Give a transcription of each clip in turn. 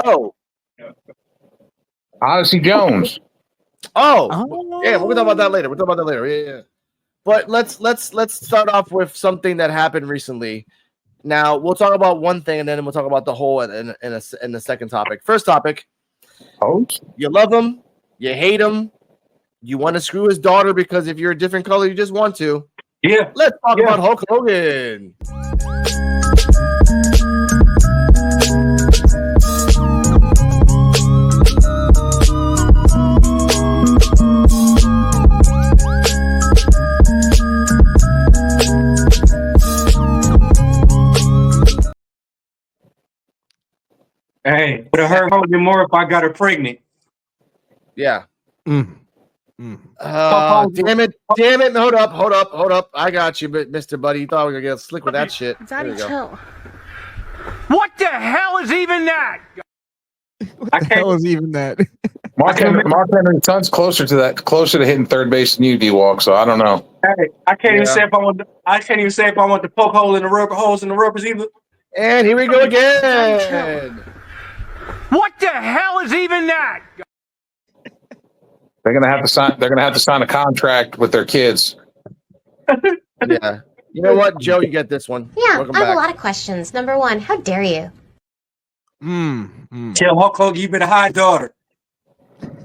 Oh, Odyssey Jones. oh, yeah. We'll talk about that later. Yeah. But let's start off with something that happened recently. Now we'll talk about one thing, and then we'll talk about the whole in the second topic. First topic: you love him, you hate him, you want to screw his daughter because if you're a different color, you just want to. Yeah. Let's talk about Hulk Hogan. Hey, would have hurt Hogan more if I got her pregnant. Yeah. Damn it. Hold up. I got you, Mr. Buddy. You thought we were going to get slick with that shit. Daddy, chill. What the hell is even that? What the hell is even that? Mark Henry's son's closer to hitting third base than you, D-Walk, so I don't know. Hey, I can't even say if I want to poke holes in the rubbers either. And here we go again. What the hell is even that? They're gonna have to sign a contract with their kids. Yeah. You know what, Joe? You get this one. Yeah, Welcome I have back. a lot of questions. Number one, how dare you? Tell Hulk Hogan you been a high daughter.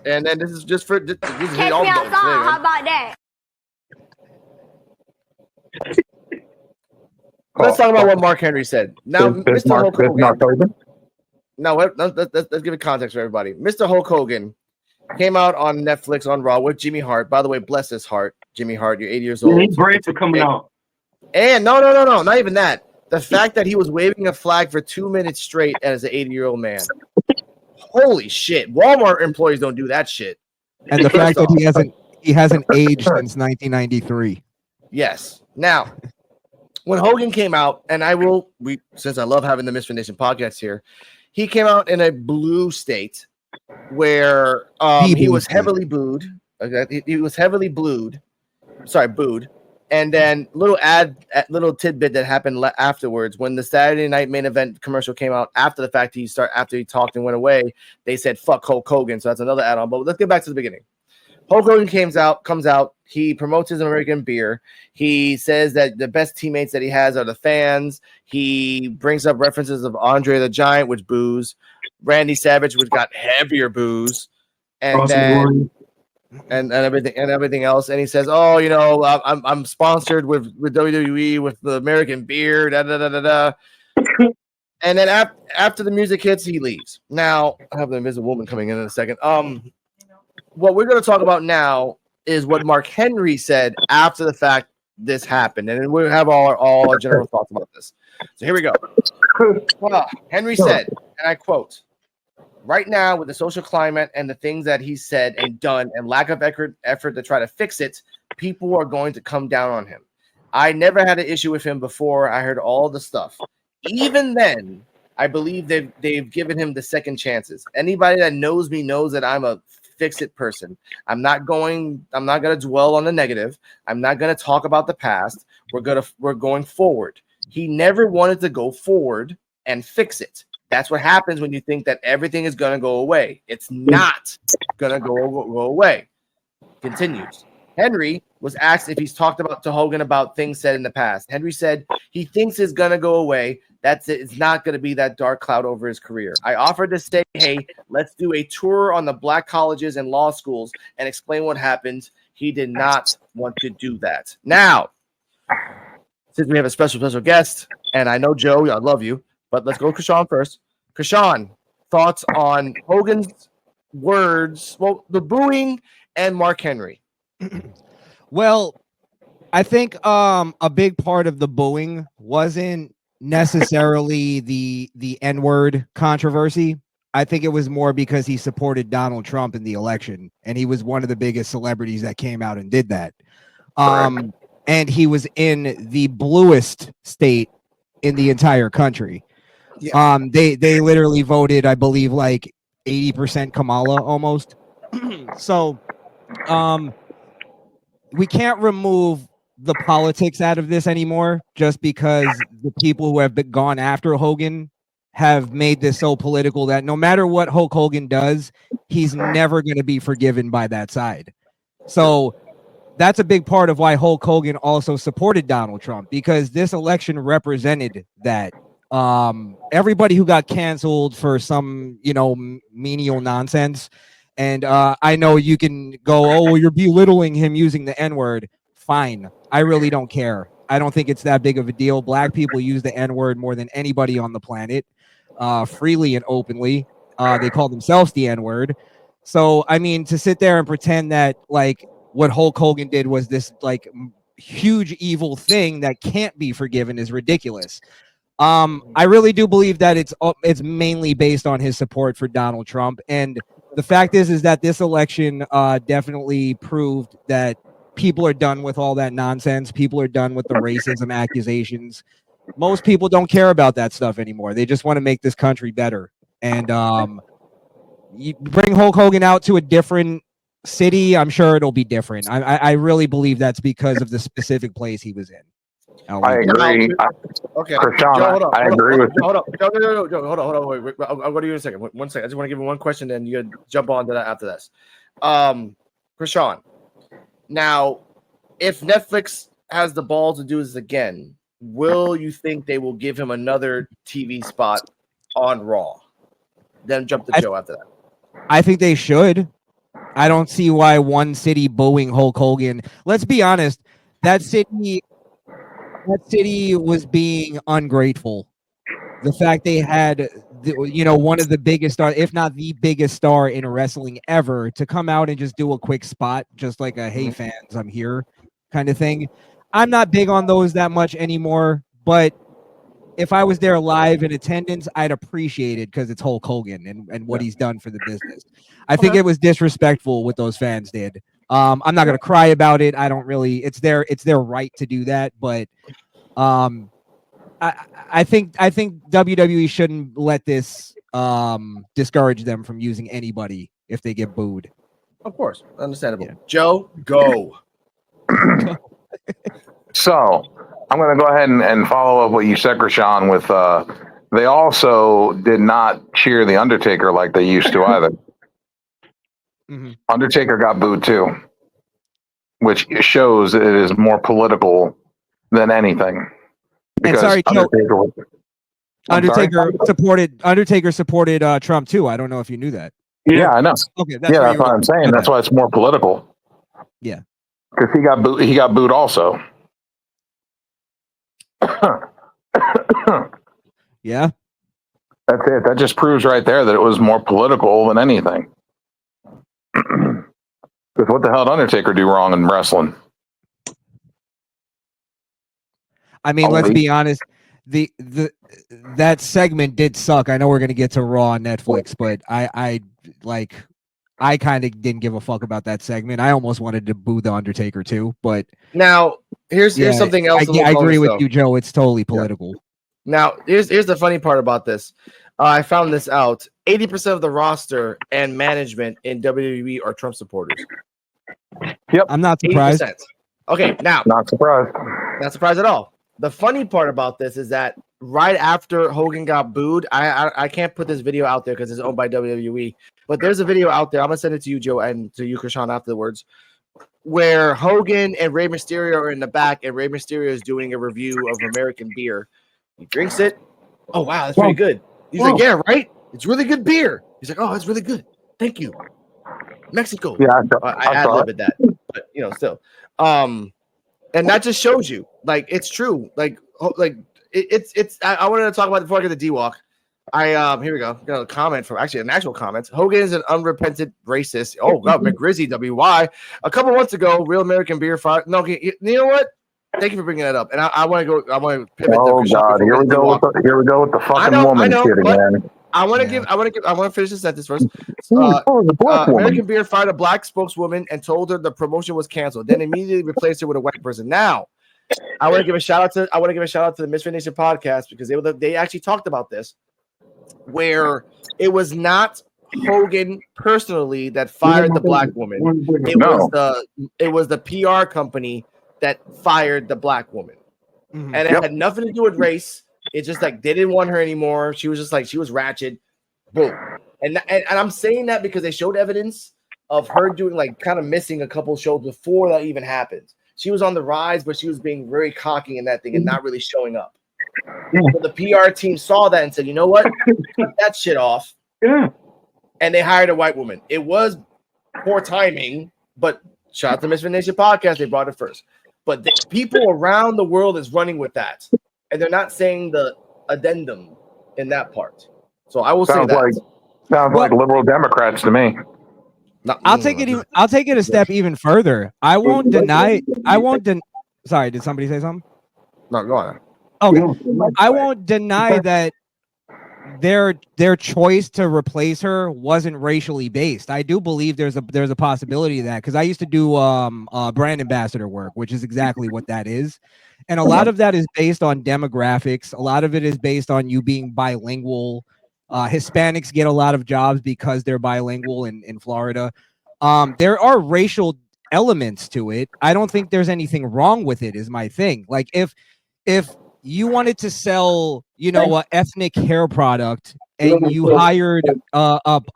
And then this is just for this is Take all me adults. outside. There you go. How about that? Let's talk about what Mark Henry said. Now, Mr. Hulk Hogan. No, let's give it context for everybody. Mr. Hulk Hogan came out on Netflix on Raw with Jimmy Hart. By the way, bless his heart, Jimmy Hart. You're 80 years old. His braids are coming out. And no, not even that. The fact that he was waving a flag for 2 minutes straight as an 80-year-old man. Holy shit! Walmart employees don't do that shit. And the fact that he hasn't aged since 1993. Yes. Now, when Hogan came out, and since I love having the Misfit Nation podcast here, he came out in a blue state where he was heavily booed. Okay, he was heavily booed. And then little tidbit that happened afterwards when the Saturday Night Main Event commercial came out after the fact after he talked and went away, they said fuck Hulk Hogan. So that's another add-on. But let's get back to the beginning. Hulk Hogan comes out. He promotes his American beer. He says that the best teammates that he has are the fans. He brings up references of Andre the Giant, which boos, Randy Savage, which got heavier boos, and then and everything else. And he says, "Oh, you know, I'm sponsored with WWE with the American beer." Da da da da da. And then after the music hits, he leaves. Now I have the Invisible Woman coming in a second. What we're going to talk about now is what Mark Henry said after the fact this happened, and we'll have all our general thoughts about this. So here we go. Henry said, and I quote, "Right now, with the social climate and the things that he said and done and lack of effort to try to fix it, people are going to come down on him. I never had an issue with him before I heard all the stuff. Even then, I believe they've given him the second chances. Anybody that knows me knows that I'm a fix-it person. I'm not going to dwell on the negative. I'm not going to talk about the past. We're going forward. He never wanted to go forward and fix it. That's what happens when you think that everything is going to go away. It's not going to go away." Continues. Henry was asked if he's talked to Hogan about things said in the past. Henry said he thinks it's going to go away. That's it. It's not going to be that dark cloud over his career. I offered to say, hey, let's do a tour on the black colleges and law schools and explain what happened. He did not want to do that. Now, since we have a special guest, and I know, Joe, I love you, but let's go Krishan first. Krishan, thoughts on Hogan's words, well, the booing and Mark Henry? Well, I think a big part of the booing wasn't necessarily the N-word controversy. I think it was more because he supported Donald Trump in the election, and he was one of the biggest celebrities that came out and did that. And he was in the bluest state in the entire country. Yeah. They literally voted, I believe, like 80% Kamala almost. So we can't remove the politics out of this anymore just because the people who have gone after Hogan have made this so political that no matter what Hulk Hogan does, he's never going to be forgiven by that side. So that's a big part of why Hulk Hogan also supported Donald Trump, because this election represented that. Everybody who got canceled for some, menial nonsense. And I know you can go, oh, you're belittling him using the N-word. Fine. I really don't care. I don't think it's that big of a deal. Black people use the N-word more than anybody on the planet, freely and openly. They call themselves the N-word. So, I mean, to sit there and pretend that, like, what Hulk Hogan did was this, like, huge evil thing that can't be forgiven is ridiculous. I really do believe that it's mainly based on his support for Donald Trump. And the fact is that this election definitely proved that people are done with all that nonsense. People are done with the racism accusations. Most people don't care about that stuff anymore. They just want to make this country better. And you bring Hulk Hogan out to a different city, I'm sure it'll be different. I really believe that's because of the specific place he was in. I agree. Okay, Krishan, Joe, hold on. I agree with you. Hold on. Joe, hold on. Wait. I'll go to you in a second. One second. I just want to give you one question, then you jump on to that after this. Krishan, now, if Netflix has the balls to do this again, will you think they will give him another TV spot on Raw? Then jump to Joe after that. I think they should. I don't see why one city booing Hulk Hogan. Let's be honest. That city was being ungrateful. The fact they had, one of the biggest stars, if not the biggest star in wrestling ever, to come out and just do a quick spot, just like a "Hey fans, I'm here" kind of thing. I'm not big on those that much anymore, but if I was there live in attendance, I'd appreciate it because it's Hulk Hogan and what he's done for the business. I think it was disrespectful what those fans did. I'm not gonna cry about it. I don't really. It's their right to do that, but I think WWE shouldn't let this discourage them from using anybody if they get booed. Of course, understandable. Yeah. Joe, go. So I'm going to go ahead and follow up what you said, Krishan, with they also did not cheer the Undertaker like they used to either. Mm-hmm. Undertaker got booed too, which shows that it is more political than anything. And sorry, Undertaker supported Trump too. I don't know if you knew that. Yeah, I know. Okay, that's what I'm saying. Okay. That's why it's more political. Yeah, because he got booed also. Yeah, that's it. That just proves right there that it was more political than anything. Because what the hell did Undertaker do wrong in wrestling? I mean, let's be honest. That segment did suck. I know we're gonna get to Raw on Netflix, but I kind of didn't give a fuck about that segment. I almost wanted to boo the Undertaker too. But now here's something else. I agree with you, Joe. It's totally political. Yeah. Now here's the funny part about this. I found this out. 80% of the roster and management in WWE are Trump supporters. Yep, I'm not surprised. 80%. Okay, now not surprised. Not surprised at all. The funny part about this is that right after Hogan got booed, I can't put this video out there because it's owned by WWE, but there's a video out there. I'm gonna send it to you, Joe, and to you, Krishan, afterwards, where Hogan and Rey Mysterio are in the back, and Rey Mysterio is doing a review of American beer. He drinks it. Oh wow, that's pretty good. He's like, yeah, right. It's really good beer. He's like, oh, it's really good. Thank you, Mexico. Yeah, I ad-libbed that, but still. And that just shows you, like, it's true. Like it's. I wanted to talk about it before I get the D-Walk. Here we go. Got a comment from an actual comment. Hogan is an unrepentant racist. Oh God, McGrizzy WY. A couple months ago, Real American Beer fired. No, you know what? Thank you for bringing that up. And I want to go. I want to pivot. Oh God, here we go with the fucking woman shit again. I want to finish the sentence first. American Beer fired a black spokeswoman and told her the promotion was canceled. Then immediately replaced her with a white person. Now, I want to give a shout out to the Misfit Nation podcast because they actually talked about this, where it was not Hogan personally that fired the black woman. It was the PR company that fired the black woman, and it had nothing to do with race. It's just like they didn't want her anymore. She was just like, she was ratchet. Boom. And I'm saying that because they showed evidence of her doing like kind of missing a couple shows before that even happened. She was on the rise, but she was being very cocky in that thing and not really showing up. So the PR team saw that and said, you know what? Cut that shit off. Yeah. And they hired a white woman. It was poor timing, but shout out to Misfit Nation podcast. They brought it first. But the people around the world is running with that. And they're not saying the addendum in that part. So I will say that. Sounds like liberal Democrats to me. I'll take it a step even further. I won't deny. Sorry, did somebody say something? No, go on. Okay. I won't deny that their choice to replace her wasn't racially based. I do believe there's a possibility of that, because I used to do brand ambassador work, which is exactly what that is. And a lot of that is based on demographics. A lot of it is based on you being bilingual. Hispanics get a lot of jobs because they're bilingual in Florida. There are racial elements to it. I don't think there's anything wrong with it, is my thing. Like if you wanted to sell, an ethnic hair product and you hired a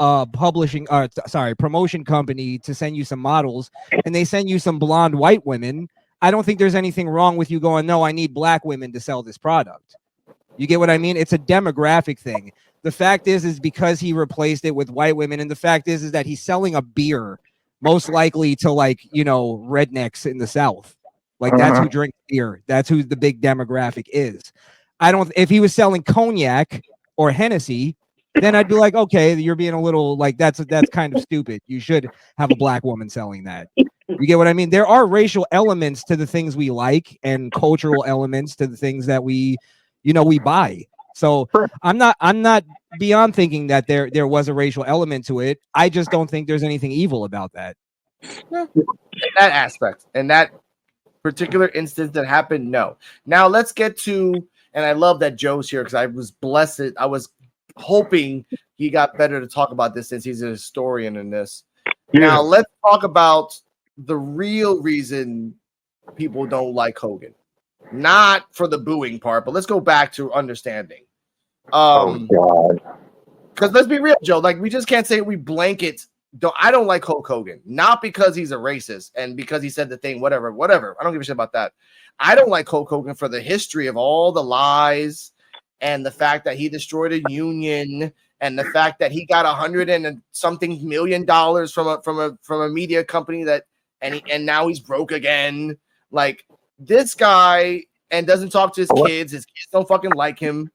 promotion company to send you some models and they send you some blonde white women, I don't think there's anything wrong with you going, no, I need black women to sell this product. You get what I mean? It's a demographic thing. The fact is because he replaced it with white women. And the fact is that he's selling a beer, most likely to rednecks in the South. Like that's who drinks beer. That's who the big demographic is. If he was selling cognac or Hennessy, then I'd be like, okay, you're being a little like, that's kind of stupid. You should have a black woman selling that. You get what I mean? There are racial elements to the things we like and cultural elements to the things that we buy. So I'm not beyond thinking that there was a racial element to it. I just don't think there's anything evil about that. In that aspect, in that particular instance that happened, no. Now let's get to, and I love that Joe's here because I was blessed. I was hoping he got better to talk about this since he's a historian in this. Yeah. Now let's talk about the real reason people don't like Hogan. Not for the booing part, but let's go back to understanding. Oh God! Because let's be real, Joe. Like we just can't say we blanket. I don't like Hulk Hogan, not because he's a racist and because he said the thing. Whatever. I don't give a shit about that. I don't like Hulk Hogan for the history of all the lies and the fact that he destroyed a union and the fact that he got $100 and something million from a media company and now he's broke again. Like. This guy and doesn't talk to his kids. His kids don't fucking like him.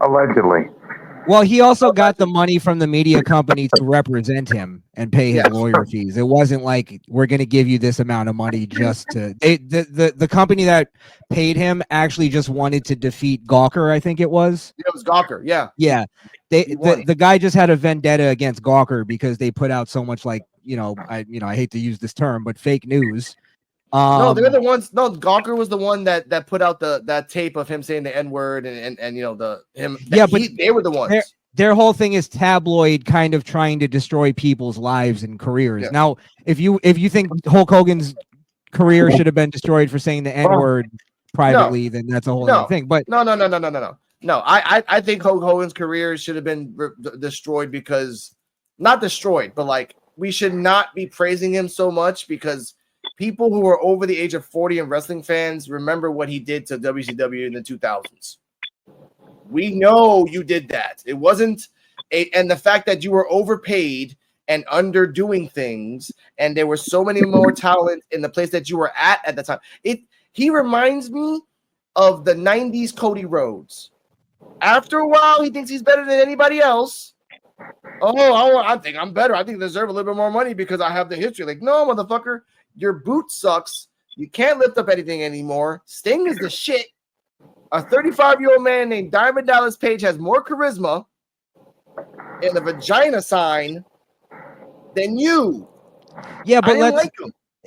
Allegedly. Well, he also got the money from the media company to represent him and pay his lawyer fees. It wasn't like we're going to give you this amount of money just to. The company that paid him actually just wanted to defeat Gawker. I think it was. It was Gawker. Yeah. Yeah. The guy just had a vendetta against Gawker because they put out so much I hate to use this term, but fake news. No, they're the ones. No, Gawker was the one that put out that tape of him saying the N-word and they were the ones. Their whole thing is tabloid, kind of trying to destroy people's lives and careers. Yeah. Now, if you think Hulk Hogan's career should have been destroyed for saying the N-word privately, then that's a whole other thing. But no. I think Hulk Hogan's career should have been destroyed because not destroyed, but like we should not be praising him so much because. People who are over the age of 40 and wrestling fans remember what he did to WCW in the 2000s. We know you did that. It wasn't and the fact that you were overpaid and underdoing things, and there were so many more talent in the place that you were at the time. He reminds me of the 90s Cody Rhodes. After a while, he thinks he's better than anybody else. Oh, I think I'm better. I think I deserve a little bit more money because I have the history. Like, no, motherfucker. Your boot sucks. You can't lift up anything anymore. Sting is the shit. A 35-year-old man named Diamond Dallas Page has more charisma and a vagina sign than you. Yeah, but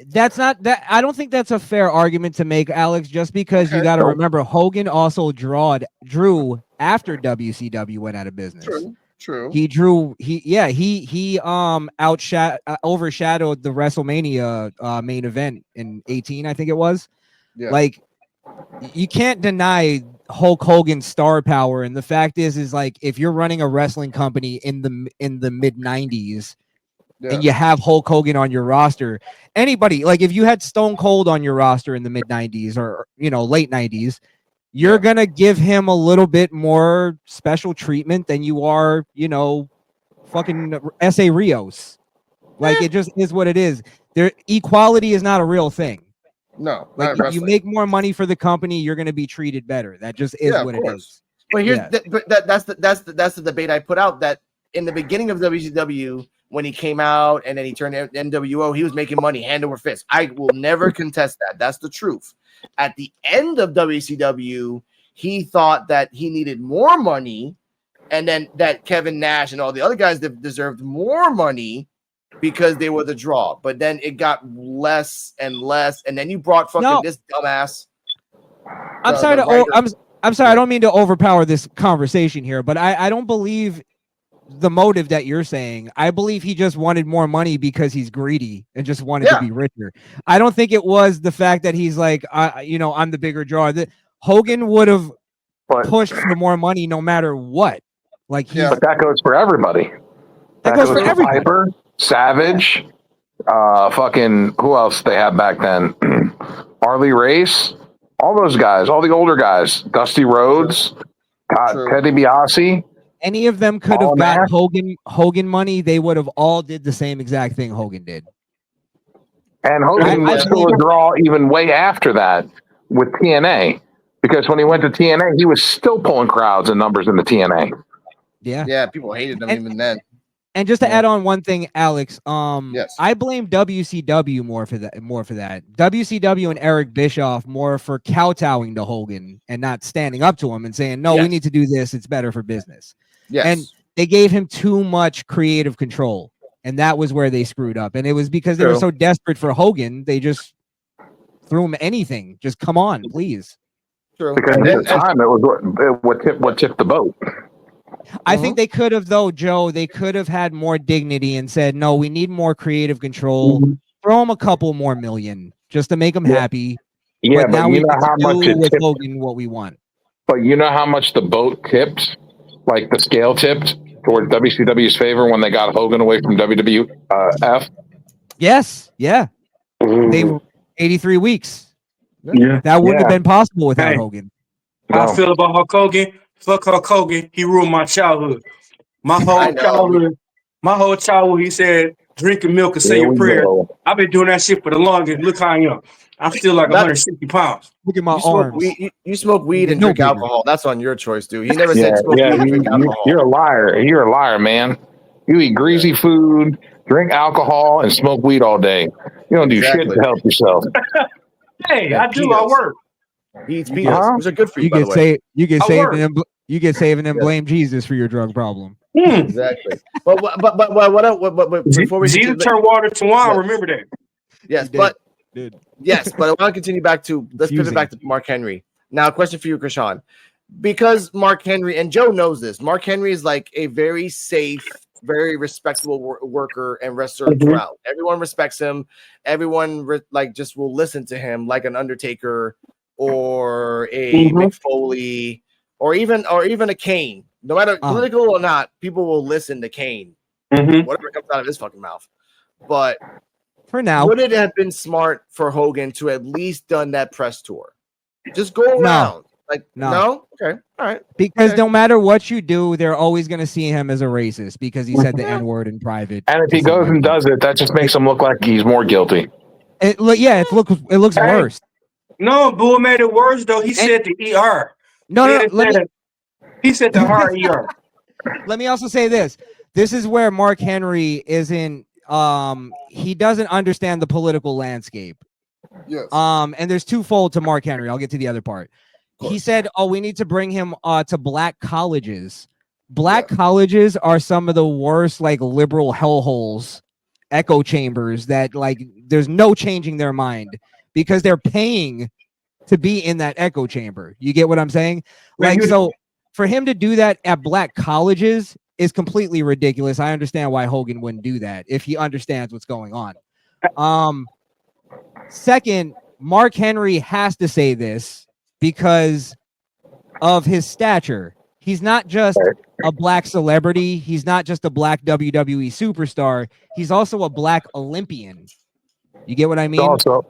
that's not that. I don't think that's a fair argument to make, Alex, just because you got to remember Hogan also drew after WCW went out of business. True. He overshadowed the WrestleMania main event in 18, I think it was. Yeah. Like you can't deny Hulk Hogan's star power, and the fact is like if you're running a wrestling company in the mid 90s and you have Hulk Hogan on your roster, anybody, like if you had Stone Cold on your roster in the mid 90s or late 90s, you're gonna give him a little bit more special treatment than you are, fucking S.A. Rios. Like it just is what it is. There, equality is not a real thing. No, like you make more money for the company, you're gonna be treated better. That just is what it is. But here's that's the debate I put out, that in the beginning of WCW, when he came out and then he turned NWO, he was making money hand over fist. I will never contest that. That's the truth. At the end of WCW, he thought that he needed more money, and then that Kevin Nash and all the other guys that deserved more money because they were the draw. But then it got less and less, and then you brought this dumbass. I'm sorry I don't mean to overpower this conversation here, but I don't believe the motive that you're saying. I believe he just wanted more money because he's greedy and just wanted to be richer. I don't think it was the fact that he's like, I'm the bigger draw. Hogan would have pushed for more money no matter what. But that goes for everybody. That goes for everybody. Piper, Savage, fucking who else they had back then? Harley Race, all those guys, all the older guys, Dusty Rhodes, Teddy DiBiase. Any of them could have got Hogan money. They would have all did the same exact thing Hogan did. And Hogan was still a draw even way after that with TNA, because when he went to TNA, he was still pulling crowds and numbers in the TNA. Yeah, people hated him even then. And just to add on one thing, Alex, I blame WCW more for that. WCW and Eric Bischoff more for kowtowing to Hogan and not standing up to him and saying, "No, we need to do this. It's better for business." Yes. And they gave him too much creative control, and that was where they screwed up. And it was because they were so desperate for Hogan, they just threw him anything. Just come on, please. True. Because at the time, it was what tipped the boat. I think they could have, though, Joe. They could have had more dignity and said, "No, we need more creative control. Throw him a couple more million just to make him happy." Yeah, but now we know how much it tipped. Hogan what we want. But you know how much the boat tipped, like the scale tipped toward WCW's favor when they got Hogan away from WWF. Yes, they were 83 weeks. Yeah, that wouldn't have been possible without Hogan. How I feel about Hulk Hogan? Fuck Hulk Hogan. He ruined my childhood. My whole childhood, he said, drinking milk and say your prayer. I've been doing that shit for the longest. Look how I am. I'm still like 160 pounds. Look at my arms. You smoke weed and drink alcohol. That's on your choice, dude. He never said smoke weed and drink alcohol. You're a liar. You're a liar, man. You eat greasy food, drink alcohol, and smoke weed all day. You don't do shit to help yourself. Hey, I do. I work. He eats peanuts, which are good for you, by the way. You get saved and then blame Jesus for your drug problem. Exactly. But before we Jesus turn water to wine, remember that. Yes, but I want to continue back to pivot back to Mark Henry. Now, a question for you, Krishan. Because Mark Henry, and Joe knows this, Mark Henry is like a very safe, very respectable worker and wrestler throughout. Everyone respects him. Everyone just will listen to him, like an Undertaker or a Mick Foley, or even a Kane. No matter political or not, people will listen to Kane. Whatever comes out of his fucking mouth. But for now, would it have been smart for Hogan to at least done that press tour? Just go around. No? Okay. All right. Because no matter what you do, they're always going to see him as a racist because he said the N-word in private. And if he goes and does it, that just makes him look like he's more guilty. It looks worse. No, but what made it worse, though, he said the ER. He said the RER. Let me also say this. This is where Mark Henry isn't, he doesn't understand the political landscape. Yes. And there's twofold to Mark Henry. I'll get to the other part. He said, we need to bring him to black colleges. Black colleges are some of the worst, liberal hellholes, echo chambers that, there's no changing their mind because they're paying to be in that echo chamber. You get what I'm saying? So for him to do that at black colleges is completely ridiculous. I understand why Hogan wouldn't do that if he understands what's going on. Second, Mark Henry has to say this because of his stature. He's not just a black celebrity. He's not just a black WWE superstar. He's also a black Olympian. You get what I mean?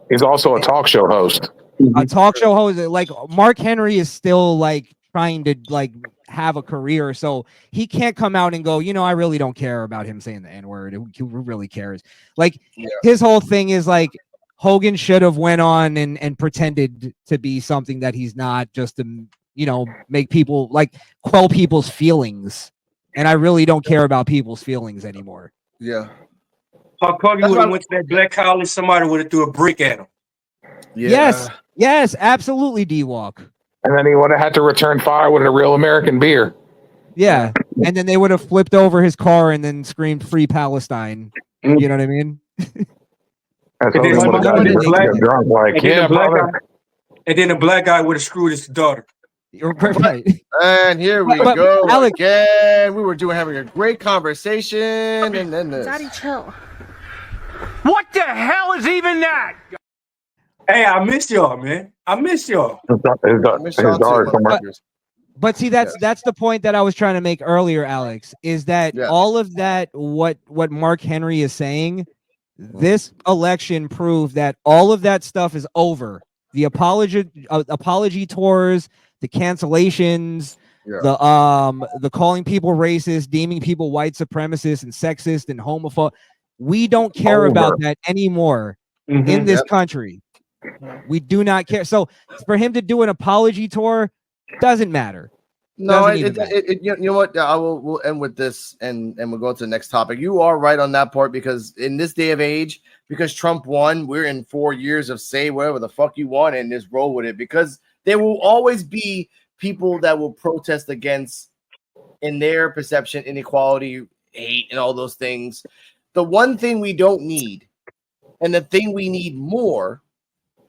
He's also a talk show host. A talk show host. Like Mark Henry is still like trying to like have a career, so he can't come out and go, I really don't care about him saying the N-word. Who really cares? Like his whole thing is like Hogan should have went on and pretended to be something that he's not, just to make people like quell people's feelings. And I really don't care about people's feelings anymore. Yeah. Hulk Hogan would have went to that black college, somebody would have threw a brick at him. Yeah. Yes, absolutely, D-Walk. And then he would have had to return fire with a real American beer. Yeah. And then they would have flipped over his car and then screamed "Free Palestine." You know what I mean? And then the black guy would have screwed his daughter. You're right. And here we go Alex, again. We were having a great conversation, and then this. Daddy, chill. What the hell is even that? Hey, I missed y'all, man. I missed y'all. But see, that's the point that I was trying to make earlier, Alex, is that all of that, what Mark Henry is saying, this election proved that all of that stuff is over. The apology tours, the cancellations, the calling people racist, deeming people white supremacist and sexist and homophobic. We don't care about that anymore in this country. We do not care. So for him to do an apology tour doesn't matter. No, you know what? We'll end with this and we'll go to the next topic. You are right on that part, because in this day of age, because Trump won, we're in 4 years of say whatever the fuck you want and just roll with it, because there will always be people that will protest against, in their perception, inequality, hate, and all those things. The one thing we don't need, and the thing we need more,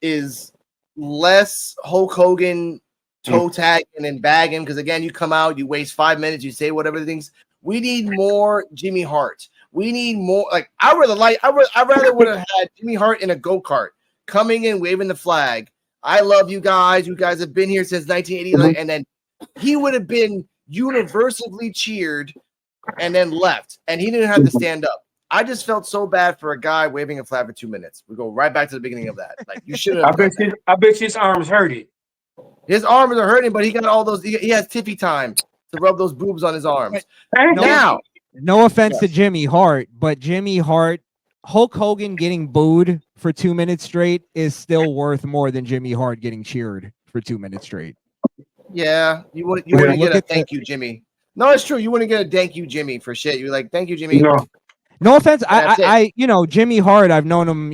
is less Hulk Hogan toe tagging and bagging, because again, you come out, you waste 5 minutes, you say whatever things. We need more Jimmy Hart. We need more. Like I rather would have had Jimmy Hart in a go-kart coming in waving the flag. I love you guys. You guys have been here since 1980, and then he would have been universally cheered and then left, and he didn't have to stand up. I just felt so bad for a guy waving a flag for 2 minutes. We go right back to the beginning of that. Like you should have. I bet his arms hurting. His arms are hurting, but he got all those. He has tiffy time to rub those boobs on his arms. No offense to Jimmy Hart, but Jimmy Hart, Hulk Hogan getting booed for 2 minutes straight is still worth more than Jimmy Hart getting cheered for 2 minutes straight. Yeah, you wouldn't get a thank you, Jimmy. No, it's true. You wouldn't get a thank you, Jimmy, for shit. You're like, thank you, Jimmy. No offense. I Jimmy Hart, I've known him,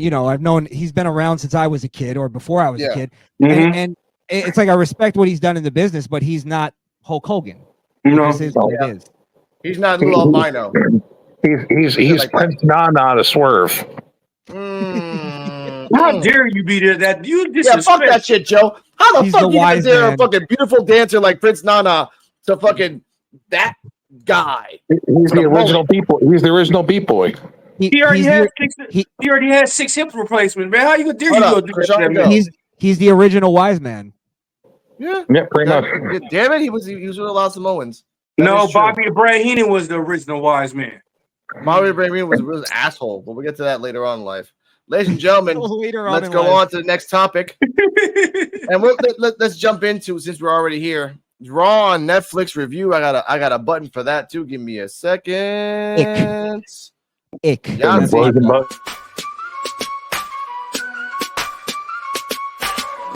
he's been around since I was a kid or before I was a kid. And it's like I respect what he's done in the business, but he's not Hulk Hogan. This is what it is. He's not little albino. He's like Prince Nana to Swerve. How dare you be there? That you fuck that shit, Joe. How the fuck you can dare a fucking beautiful dancer like Prince Nana to fucking that guy? He's the original people. He's the original beat boy. He already had 6 hip replacements, man. How you gonna dare you go do that? He's the original wise man. Yeah, pretty much. Damn it, he was with a lot of Samoans. No, Bobby Abraham was the original wise man. Bobby Abraham was a real asshole, but we'll get to that later on in life. Ladies and gentlemen, let's go on to the next topic. And let's jump into, since we're already here, Raw on Netflix review. I got a button for that too. Give me a second. Ick. Yeah,